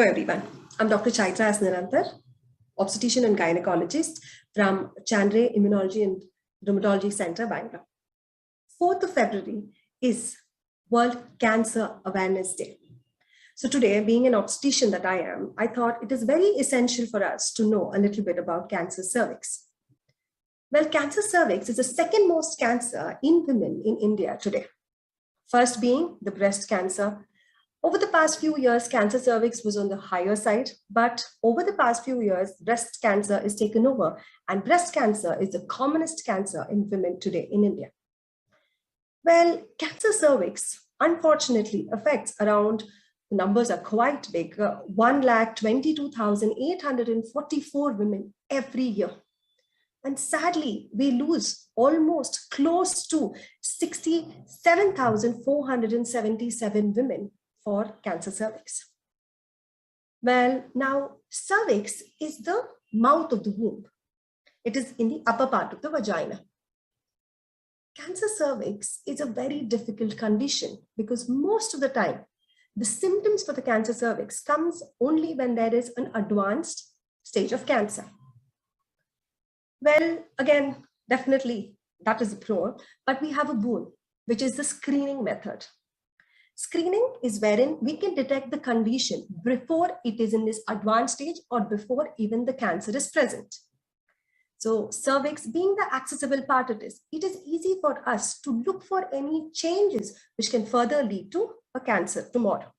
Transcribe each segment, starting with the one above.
Hello everyone, I'm Dr. Chaitra S. Niranthar, obstetrician and gynecologist from Chandray Immunology and Rheumatology Center, Bangalore. 4th of February is World Cancer Awareness Day. So today, being an obstetrician that I am, I thought it is very essential for us to know a little bit about cancer cervix. Well, cancer cervix is the second most cancer in women in India today. First being the breast cancer. Over the past few years, cancer cervix was on the higher side, but over the past few years, breast cancer is taken over, and breast cancer is the commonest cancer in women today in India. Well, cancer cervix, unfortunately, affects around, the numbers are quite big, 122,844 women every year. And sadly, we lose almost close to 67,477 women for cancer cervix. Well, now cervix is the mouth of the womb. It is in the upper part of the vagina. Cancer cervix is a very difficult condition because most of the time, the symptoms for the cancer cervix comes only when there is an advanced stage of cancer. Well, again, definitely that is a pro, but we have a boon, which is the screening method. Screening is wherein we can detect the condition before it is in this advanced stage or before even the cancer is present. So cervix being the accessible part it is easy for us to look for any changes which can further lead to a cancer tomorrow.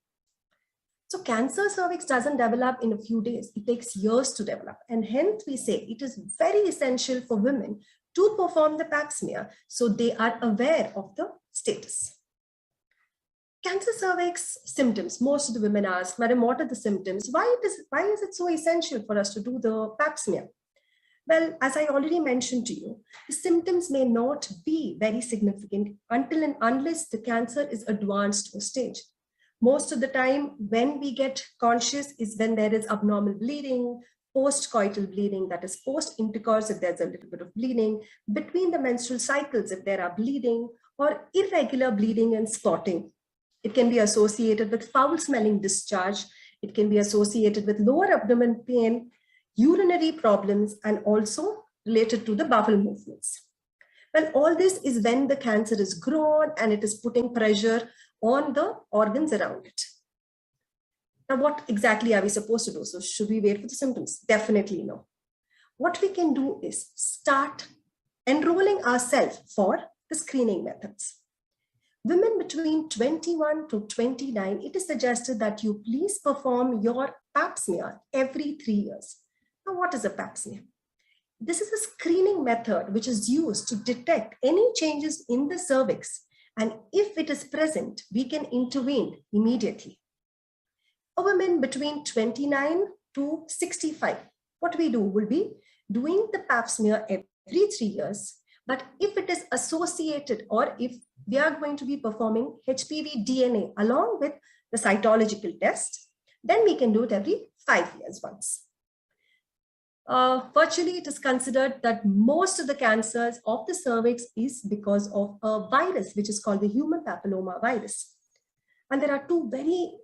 So cancer cervix doesn't develop in a few days. It takes years to develop. And hence we say it is very essential for women to perform the pap smear so they are aware of the status. Cancer cervix symptoms, most of the women ask, Madam, what are the symptoms? Why is it so essential for us to do the pap smear? Well, as I already mentioned to you, the symptoms may not be very significant until and unless the cancer is advanced to a stage. Most of the time when we get conscious is when there is abnormal bleeding, post-coital bleeding, that is post-intercourse if there's a little bit of bleeding, between the menstrual cycles if there are bleeding, or irregular bleeding and spotting. It can be associated with foul-smelling discharge. It can be associated with lower abdomen pain, urinary problems, and also related to the bowel movements. Well, all this is when the cancer is grown and it is putting pressure on the organs around it. Now, what exactly are we supposed to do? So should we wait for the symptoms? Definitely no. What we can do is start enrolling ourselves for the screening methods. Women between 21 to 29, it is suggested that you please perform your pap smear every 3 years. Now, what is a pap smear? This is a screening method which is used to detect any changes in the cervix. And if it is present, we can intervene immediately. A woman between 29 to 65, what we do will be doing the pap smear every 3 years. But if it is associated or if we are going to be performing HPV DNA along with the cytological test, then we can do it every 5 years once. Virtually, it is considered that most of the cancers of the cervix is because of a virus, which is called the human papilloma virus. And there are two very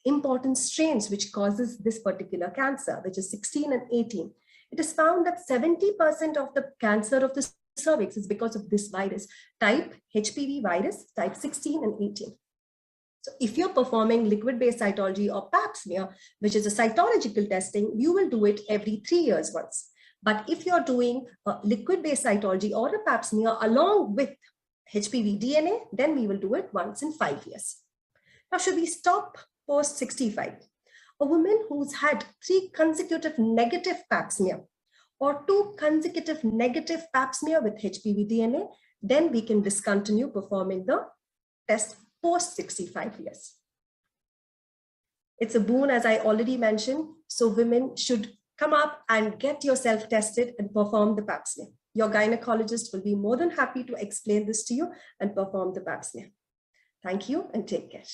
important strains which causes this particular cancer, which is 16 and 18. It is found that 70% of the cancer of the cervix is because of this virus, type HPV virus, type 16 and 18. So if you're performing liquid-based cytology or pap smear, which is a cytological testing, you will do it every 3 years once. But if you're doing a liquid-based cytology or a pap smear along with HPV DNA, then we will do it once in 5 years. Now, should we stop post 65? A woman who's had 3 consecutive negative pap smear or 2 consecutive negative pap smear with HPV DNA, then we can discontinue performing the test post 65 years. It's a boon, as I already mentioned, so women should come up and get yourself tested and perform the pap smear. Your gynecologist will be more than happy to explain this to you and perform the pap smear. Thank you and take care.